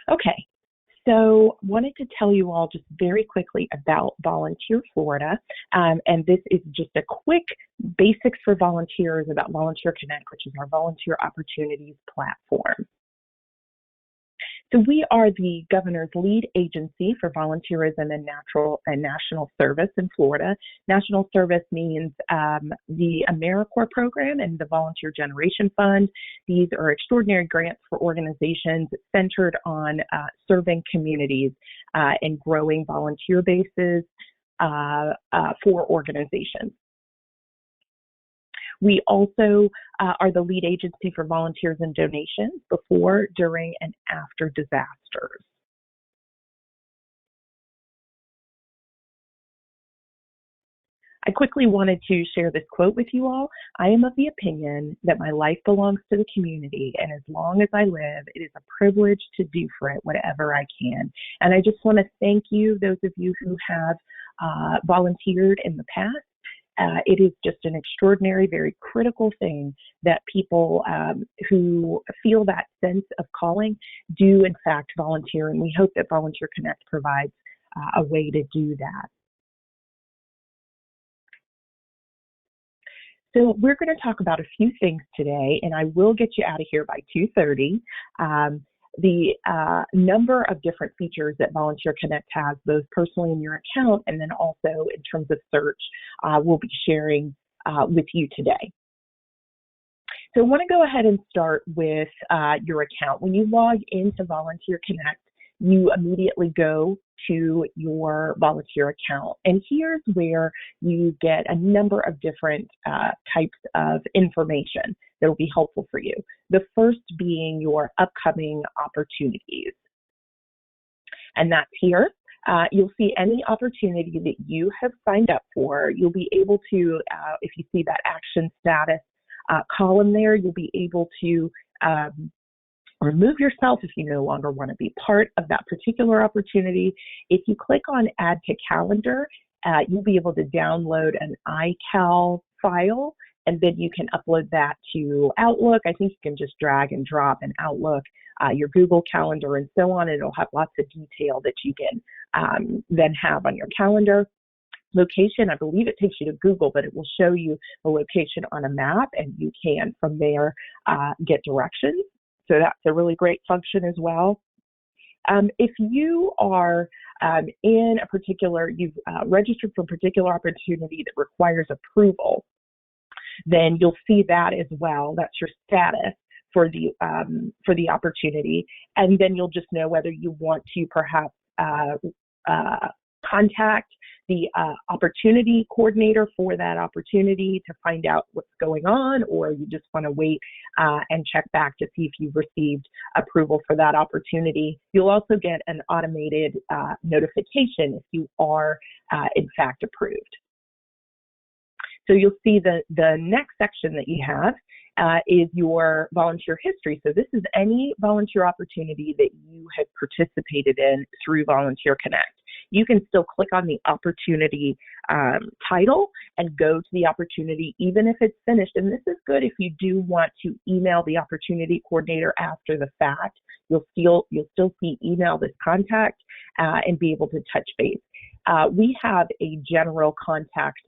Okay, so wanted to tell you all just very quickly about Volunteer Florida. And this is just a quick basics for volunteers about Volunteer Connect, which is our volunteer opportunities platform. So we are the governor's lead agency for volunteerism and national service in Florida. National service means the AmeriCorps program and the Volunteer Generation Fund. These are extraordinary grants for organizations centered on serving communities and growing volunteer bases for organizations. We also are the lead agency for volunteers and donations before, during, and after disasters. I quickly wanted to share this quote with you all. I am of the opinion that my life belongs to the community, and as long as I live, it is a privilege to do for it whatever I can. And I just want to thank you, those of you who have volunteered in the past. It is just an extraordinary, very critical thing that people who feel that sense of calling do, in fact, volunteer. And we hope that Volunteer Connect provides a way to do that. So we're going to talk about a few things today, and I will get you out of here by 2:30. The number of different features that Volunteer Connect has, both personally in your account and then also in terms of search, we'll be sharing with you today. So I want to go ahead and start with your account. When you log into Volunteer Connect, you immediately go to your volunteer account. And here's where you get a number of different types of information that will be helpful for you. The first being your upcoming opportunities. And that's here. You'll see any opportunity that you have signed up for. You'll be able to, if you see that action status column there, you'll be able to remove yourself if you no longer want to be part of that particular opportunity. If you click on Add to Calendar, you'll be able to download an iCal file, and then you can upload that to Outlook. I think you can just drag and drop in Outlook, your Google Calendar, and so on. It'll have lots of detail that you can then have on your calendar. Location, I believe it takes you to Google, but it will show you the location on a map, and you can from there get directions. So that's a really great function as well. If you are in a particular, you've registered for a particular opportunity that requires approval, then you'll see that as well. That's your status for the opportunity, and then you'll just know whether you want to perhaps contact the opportunity coordinator for that opportunity to find out what's going on, or you just want to wait and check back to see if you've received approval for that opportunity. You'll also get an automated notification if you are in fact approved. So you'll see the next section that you have is your volunteer history. So this is any volunteer opportunity that you have participated in through Volunteer Connect. You can still click on the opportunity title and go to the opportunity even if it's finished. And this is good if you do want to email the opportunity coordinator after the fact. You'll still see email this contact and be able to touch base. We have a general contact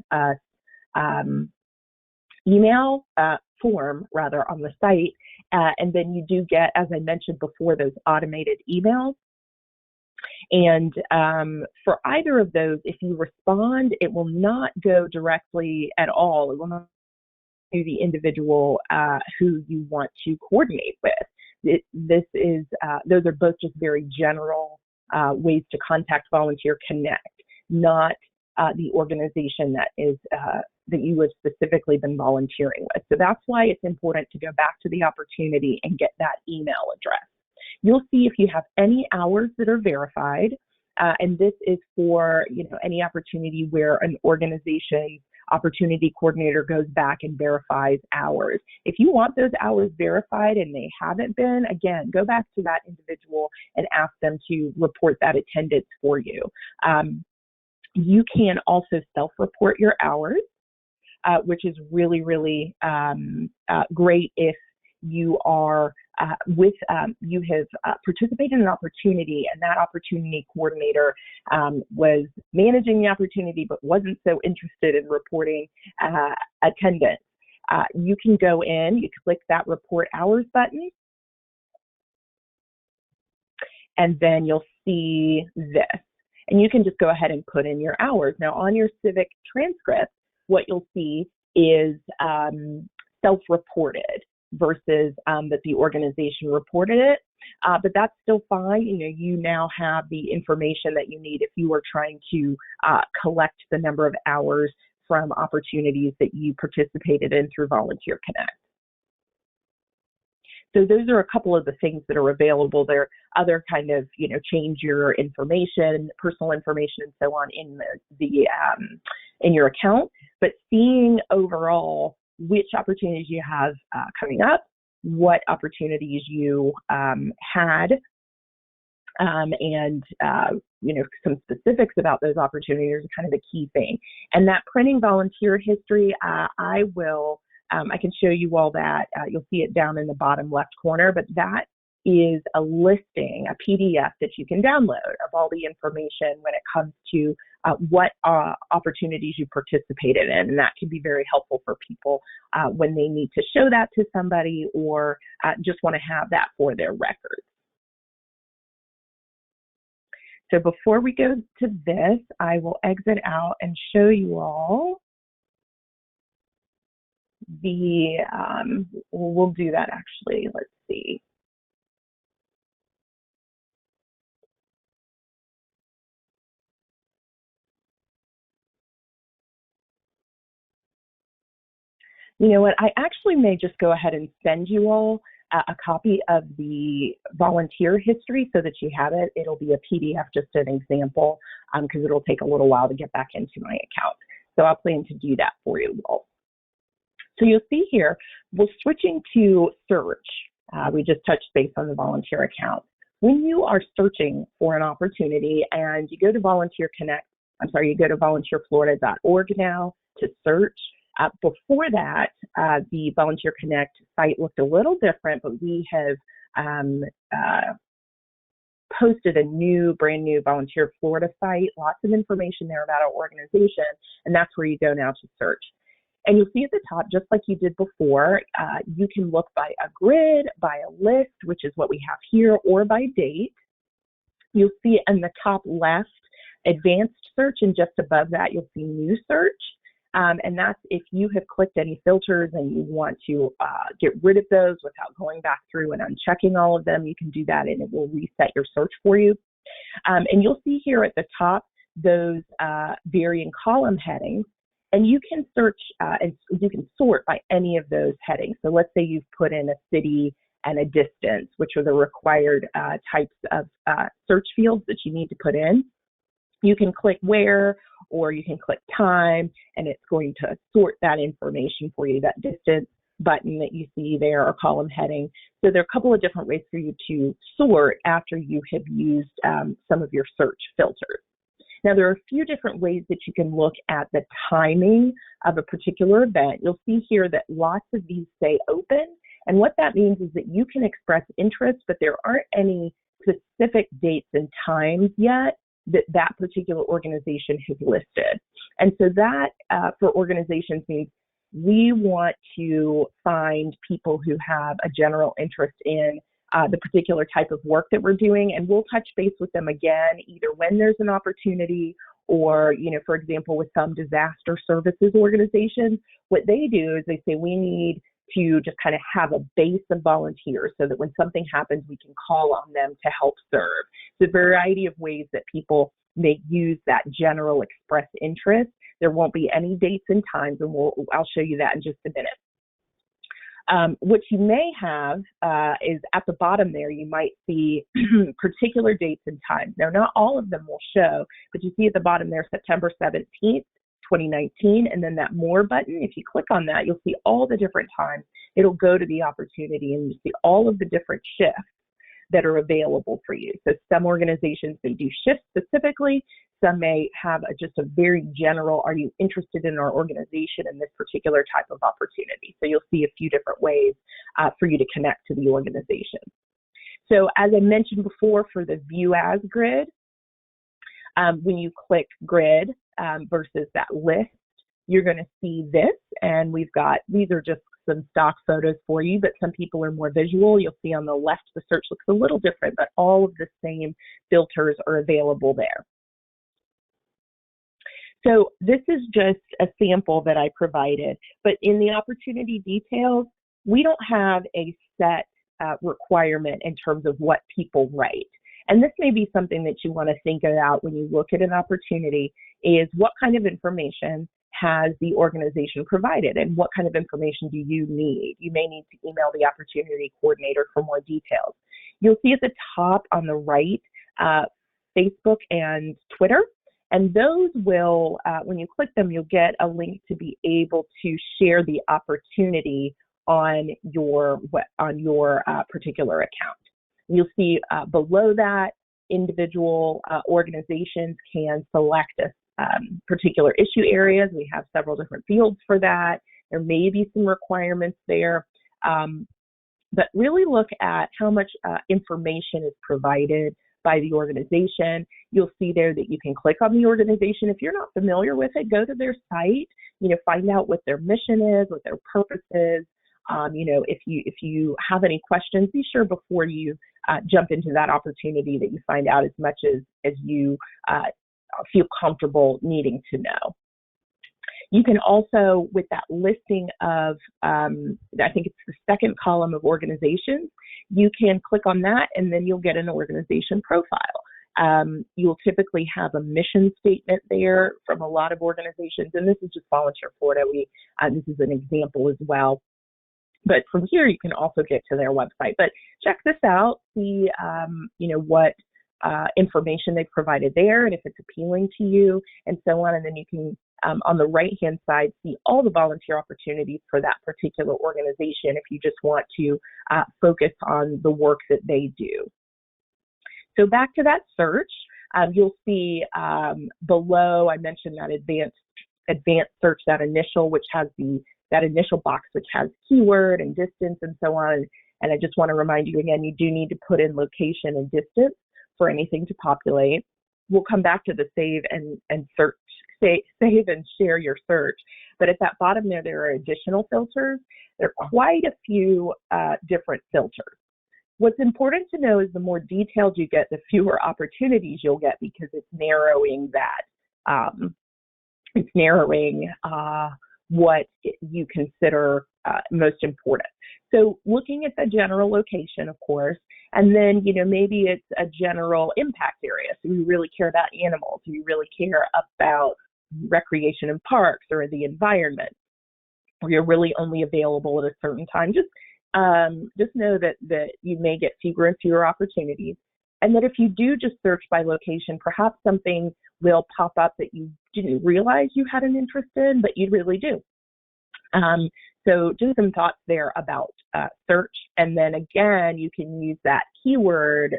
email form rather on the site, and then you do get, as I mentioned before, those automated emails. And for either of those, if you respond, it will not go directly at all. It will not to the individual who you want to coordinate with. Those are both just very general ways to contact Volunteer Connect, not the organization that is that you have specifically been volunteering with. So that's why it's important to go back to the opportunity and get that email address. You'll see if you have any hours that are verified, and this is for any opportunity where an organization's opportunity coordinator goes back and verifies hours. If you want those hours verified and they haven't been, again, go back to that individual and ask them to report that attendance for you. You can also self-report your hours, which is really, really great if you are you have participated in an opportunity, and that opportunity coordinator was managing the opportunity but wasn't so interested in reporting attendance. You can go in, you click that report hours button, and then you'll see this. And you can just go ahead and put in your hours. Now, on your Civic transcript, what you'll see is self-reported versus that the organization reported it. But that's still fine. You now have the information that you need if you are trying to collect the number of hours from opportunities that you participated in through Volunteer Connect. So those are a couple of the things that are available. There are other kind of, change your information, personal information, and so on in your account. But seeing overall which opportunities you have coming up, what opportunities you had, and some specifics about those opportunities are kind of the key thing. And that printing volunteer history, I can show you all that. You'll see it down in the bottom left corner, but that is a listing, a PDF that you can download of all the information when it comes to what opportunities you participated in. And that can be very helpful for people when they need to show that to somebody or just want to have that for their records. So before we go to this, I will exit out and show you all we'll do that actually. Let's see. You know what? I actually may just go ahead and send you all a copy of the volunteer history so that you have it. It'll be a PDF, just an example, because it'll take a little while to get back into my account. So I'll plan to do that for you all. So you'll see here, we're switching to search. We just touched base on the volunteer account. When you are searching for an opportunity and you go to you go to volunteerflorida.org now to search. Before that, the Volunteer Connect site looked a little different, but we have posted a brand new Volunteer Florida site, lots of information there about our organization, and that's where you go now to search. And you'll see at the top, just like you did before, you can look by a grid, by a list, which is what we have here, or by date. You'll see in the top left, advanced search, and just above that, you'll see new search. And that's if you have clicked any filters and you want to get rid of those without going back through and unchecking all of them, you can do that and it will reset your search for you. And you'll see here at the top those varying column headings. And you can search and you can sort by any of those headings. So let's say you've put in a city and a distance, which are the required types of search fields that you need to put in. You can click where, or you can click time, and it's going to sort that information for you, that distance button that you see there or column heading. So there are a couple of different ways for you to sort after you have used some of your search filters. Now, there are a few different ways that you can look at the timing of a particular event. You'll see here that lots of these say open, and what that means is that you can express interest, but there aren't any specific dates and times yet that particular organization has listed. And so that for organizations means we want to find people who have a general interest in the particular type of work that we're doing, and we'll touch base with them again, either when there's an opportunity or, for example, with some disaster services organizations, what they do is they say we need to just kind of have a base of volunteers so that when something happens, we can call on them to help serve. It's a variety of ways that people may use that general express interest. There won't be any dates and times, and I'll show you that in just a minute. What you may have is at the bottom there, you might see particular dates and times. Now, not all of them will show, but you see at the bottom there, September 17th, 2019, and then that more button. If you click on that, you'll see all the different times. It'll go to the opportunity and you see all of the different shifts that are available for you. So some organizations, they do shifts specifically. Some may have just a very general, are you interested in our organization in this particular type of opportunity? So you'll see a few different ways for you to connect to the organization. So as I mentioned before, for the View As grid, when you click grid versus that list, you're going to see this, and these are just some stock photos for you, but some people are more visual. You'll see on the left, the search looks a little different, but all of the same filters are available there. So this is just a sample that I provided, but in the opportunity details, we don't have a set requirement in terms of what people write. And this may be something that you want to think about when you look at an opportunity, is what kind of information has the organization provided and what kind of information do you need? You may need to email the opportunity coordinator for more details. You'll see at the top on the right, Facebook and Twitter. And those will, when you click them, you'll get a link to be able to share the opportunity on your particular account. You'll see below that, individual organizations can select particular issue areas. We have several different fields for that. There may be some requirements there, but really look at how much information is provided by the organization. You'll see there that you can click on the organization. If you're not familiar with it, go to their site, find out what their mission is, what their purpose is. If you have any questions, be sure before you jump into that opportunity that you find out as much as you feel comfortable needing to know. You can also, with that listing of, I think it's the second column of organizations, you can click on that and then you'll get an organization profile. You'll typically have a mission statement there from a lot of organizations, and this is just Volunteer Florida. This is an example as well. But from here, you can also get to their website. But check this out, see, what information they've provided there, and if it's appealing to you, and so on. And then you can, on the right-hand side, see all the volunteer opportunities for that particular organization if you just want to focus on the work that they do. So back to that search, you'll see below, I mentioned that advanced search, that initial, which has that initial box, which has keyword and distance and so on. And I just want to remind you again, you do need to put in location and distance for anything to populate. We'll come back to the save and search, save and share your search. But at that bottom there are additional filters. There are quite a few different filters. What's important to know is the more detailed you get, the fewer opportunities you'll get, because it's narrowing that. It's narrowing what you consider most important. So looking at the general location, of course, and then, maybe it's a general impact area. So you really care about animals, you really care about recreation in parks or the environment, or you're really only available at a certain time. Just know that you may get fewer and fewer opportunities. And that if you do just search by location, perhaps something will pop up that you didn't realize you had an interest in, but you really do. So just some thoughts there about search. And then again, you can use that keyword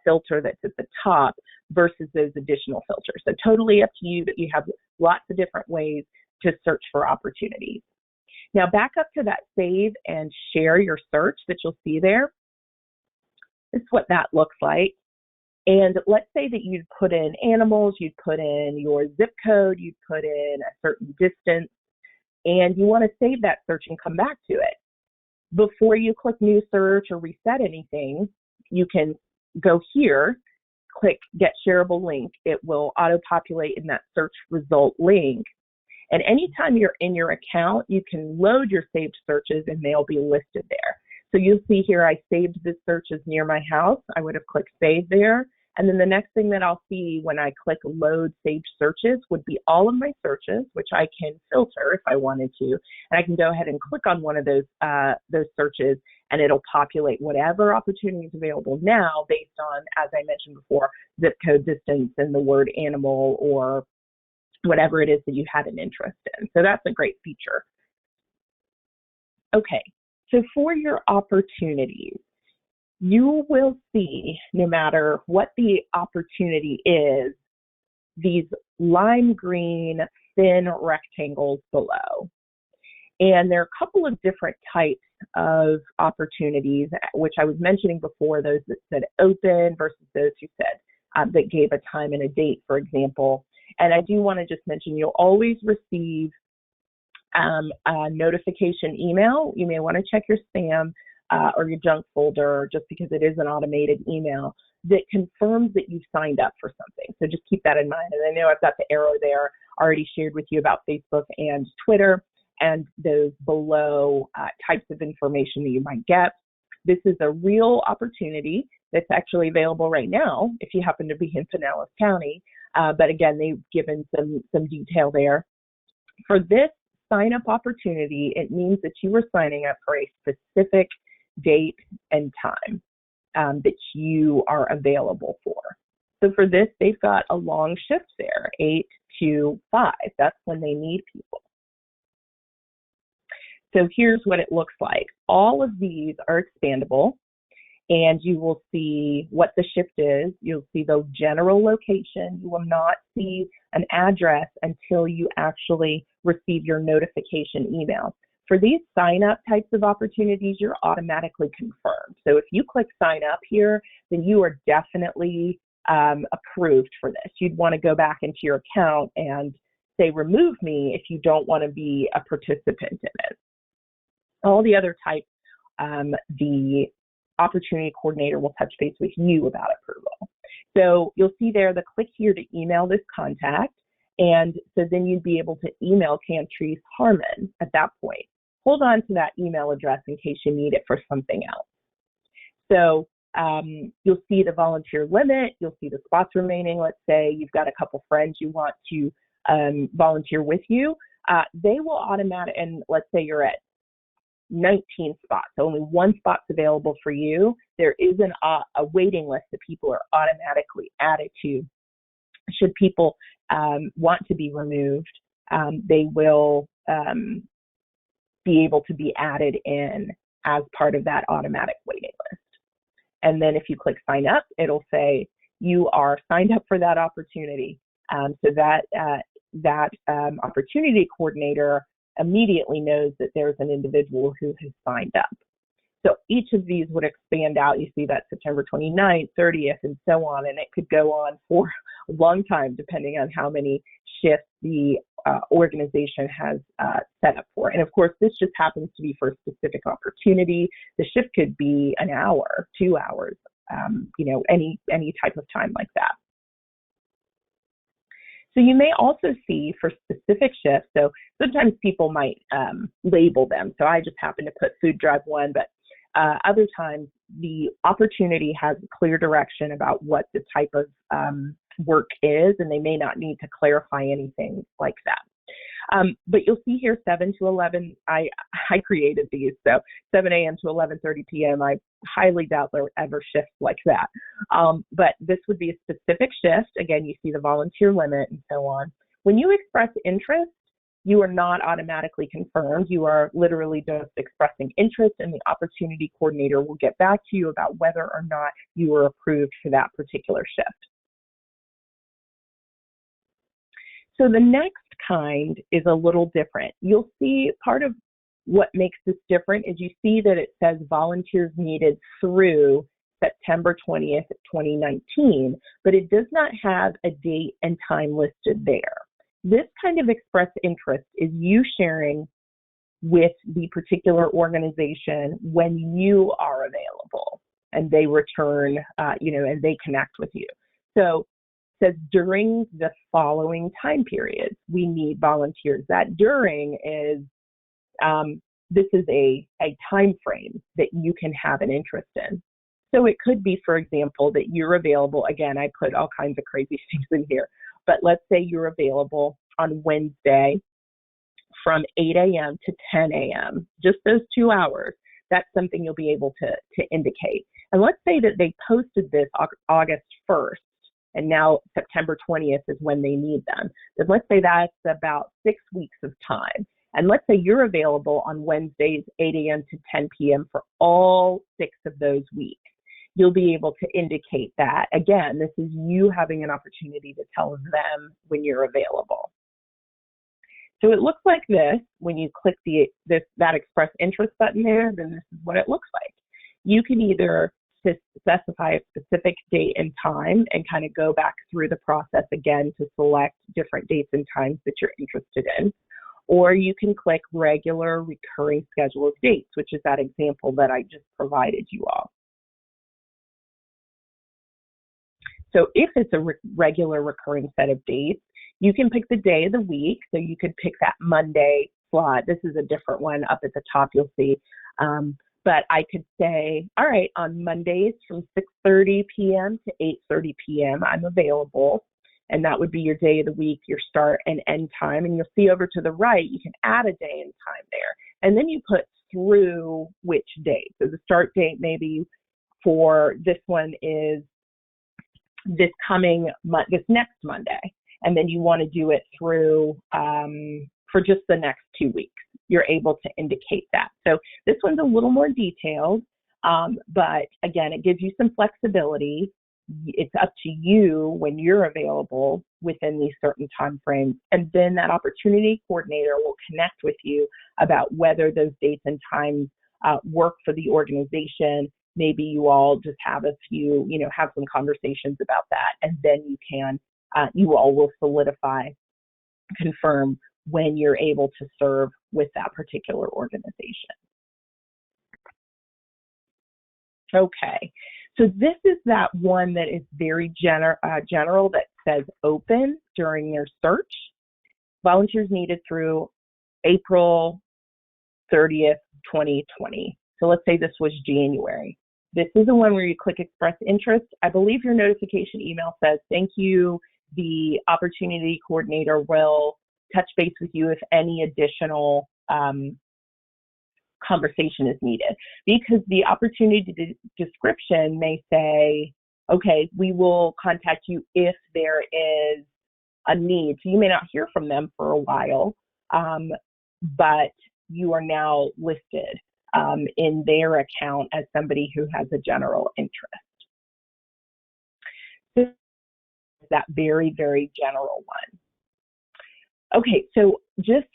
filter that's at the top versus those additional filters. So totally up to you, but you have lots of different ways to search for opportunities. Now back up to that save and share your search that you'll see there. This is what that looks like. And let's say that you'd put in animals, you'd put in your zip code, you'd put in a certain distance, and you want to save that search and come back to it. Before you click new search or reset anything, you can go here, click get shareable link. It will auto-populate in that search result link. And anytime you're in your account, you can load your saved searches and they'll be listed there. So you'll see here, I saved this search as near my house. I would have clicked save there. And then the next thing that I'll see when I click load saved searches would be all of my searches, which I can filter if I wanted to. And I can go ahead and click on one of those searches, and it'll populate whatever opportunity is available now based on, as I mentioned before, zip code, distance, and the word animal, or whatever it is that you had an interest in. So that's a great feature. Okay, so for your opportunities, you will see, no matter what the opportunity is, these lime green thin rectangles below. And there are a couple of different types of opportunities, which I was mentioning before, those that said open versus those who said that gave a time and a date, for example. And I do want to just mention you'll always receive a notification email. You may want to check your spam or your junk folder, just because it is an automated email that confirms that you've signed up for something. So just keep that in mind. And I know I've got the arrow there already shared with you about Facebook and Twitter and those below types of information that you might get. This is a real opportunity that's actually available right now if you happen to be in Pinellas County. But again, they've given some detail there. For this sign-up opportunity, it means that you are signing up for a specific date and time that you are available for. So for this, they've got a long shift there, 8 to 5. That's when they need people. So here's what it looks like. All of these are expandable, and you will see what the shift is. You'll see the general location. You will not see an address until you actually receive your notification email. For these sign-up types of opportunities, you're automatically confirmed. So if you click sign up here, then you are definitely approved for this. You'd want to go back into your account and say remove me if you don't want to be a participant in it. All the other types, the opportunity coordinator will touch base with you about approval. So you'll see there the click here to email this contact. And so then you'd be able to email Cantrice Harmon at that point. Hold on to that email address in case you need it for something else. So you'll see the volunteer limit. You'll see the spots remaining. Let's say you've got a couple friends you want to volunteer with you. They will automatically, and let's say you're at 19 spots, so only one spot's available for you. There is a waiting list that people are automatically added to. Should people want to be removed, they will be able to be added in as part of that automatic waiting list. And then if you click sign up, it'll say you are signed up for that opportunity. So that opportunity coordinator immediately knows that there's an individual who has signed up. So each of these would expand out. You see that September 29th, 30th, and so on, and it could go on for a long time depending on how many shifts the organization has set up for. And of course, this just happens to be for a specific opportunity. The shift could be an hour, 2 hours, any type of time like that. So you may also see for specific shifts, so sometimes people might label them. So I just happen to put food drive 1, but other times the opportunity has clear direction about what the type of work is, and they may not need to clarify anything like that. But you'll see here 7 to 11, I created these, so 7 a.m. to 11:30 p.m. I highly doubt there are ever shifts like that. But this would be a specific shift. Again, you see the volunteer limit and so on. When you express interest, you are not automatically confirmed. You are literally just expressing interest, and the opportunity coordinator will get back to you about whether or not you are approved for that particular shift. So the next kind is a little different. You'll see part of what makes this different is you see that it says volunteers needed through September 20th, 2019, but it does not have a date and time listed there. This kind of express interest is you sharing with the particular organization when you are available and they return, and they connect with you. So says during the following time periods, we need volunteers. That during is, this is a time frame that you can have an interest in. So it could be, for example, that you're available. Again, I put all kinds of crazy things in here, but let's say you're available on Wednesday from 8 a.m. to 10 a.m., just those 2 hours. That's something you'll be able to indicate. And let's say that they posted this August 1st, and now September 20th is when they need them. Then let's say that's about 6 weeks of time. And let's say you're available on Wednesdays, 8 a.m. to 10 p.m. for all 6 of those weeks. you'll be able to indicate that. Again, this is you having an opportunity to tell them when you're available. So it looks like this. When you click that express interest button there, then this is what it looks like. You can either specify a specific date and time and kind of go back through the process again to select different dates and times that you're interested in. Or you can click regular recurring schedule of dates, which is that example that I just provided you all. So if it's a regular recurring set of dates, you can pick the day of the week. So you could pick that Monday slot. This is a different one up at the top, you'll see. But I could say, all right, on Mondays from 6:30 p.m. to 8:30 p.m., I'm available. And that would be your day of the week, your start and end time. And you'll see over to the right, you can add a day and time there. And then you put through which date. So the start date maybe for this one is this next Monday. And then you want to do it through for just the next 2 weeks. You're able to indicate that. So this one's a little more detailed, but again, it gives you some flexibility. It's up to you when you're available within these certain time frames. And then that opportunity coordinator will connect with you about whether those dates and times work for the organization. Maybe you all just have have some conversations about that. And then you all will confirm when you're able to serve with that particular organization. Okay, so this is that one that is very general that says open during their search. Volunteers needed through April 30th, 2020. So let's say this was January. This is the one where you click express interest. I believe your notification email says, thank you. The opportunity coordinator will touch base with you if any additional conversation is needed, because the opportunity description may say, okay, we will contact you if there is a need. So you may not hear from them for a while, but you are now listed in their account as somebody who has a general interest. So that very, very general one. Okay, so just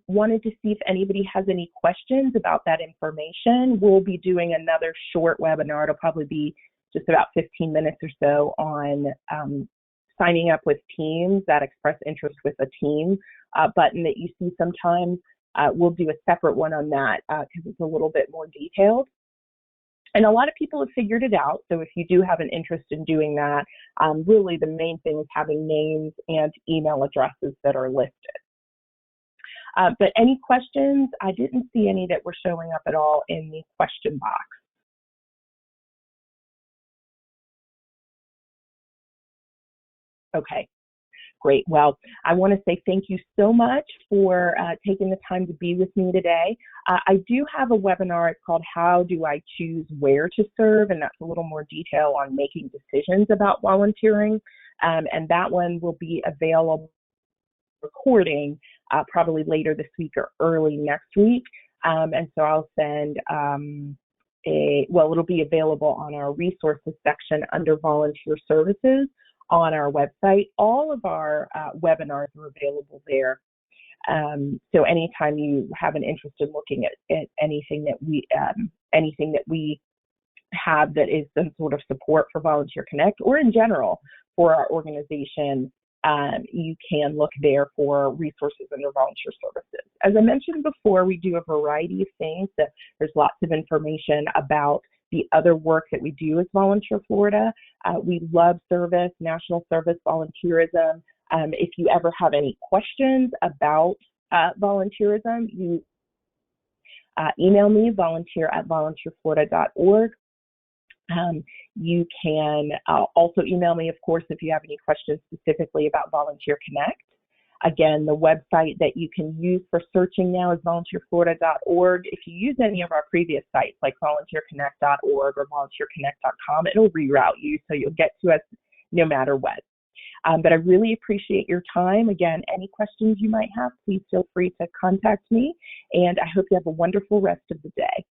wanted to see if anybody has any questions about that information. We'll be doing another short webinar. It'll probably be just about 15 minutes or so on signing up with teams, that express interest with a team button that you see sometimes. We'll do a separate one on that because it's a little bit more detailed. And a lot of people have figured it out. So if you do have an interest in doing that, really the main thing is having names and email addresses that are listed. But any questions? I didn't see any that were showing up at all in the question box. Okay. Great. Well, I want to say thank you so much for taking the time to be with me today. I do have a webinar. It's called How Do I Choose Where to Serve? And that's a little more detail on making decisions about volunteering. And that one will be available recording probably later this week or early next week. And so I'll send it'll be available on our resources section under volunteer services on our website. All of our webinars are available there. So anytime you have an interest in looking at anything that we have that is some sort of support for Volunteer Connect or in general for our organization, you can look there for resources under volunteer services. As I mentioned before, we do a variety of things. There's lots of information about the other work that we do as Volunteer Florida. We love service, national service, volunteerism. If you ever have any questions about volunteerism, you email me, volunteer@volunteerflorida.org. You can also email me, of course, if you have any questions specifically about Volunteer Connect. Again, the website that you can use for searching now is volunteerflorida.org. If you use any of our previous sites like volunteerconnect.org or volunteerconnect.com, it'll reroute you so you'll get to us no matter what. But I really appreciate your time. Again, any questions you might have, please feel free to contact me, and I hope you have a wonderful rest of the day.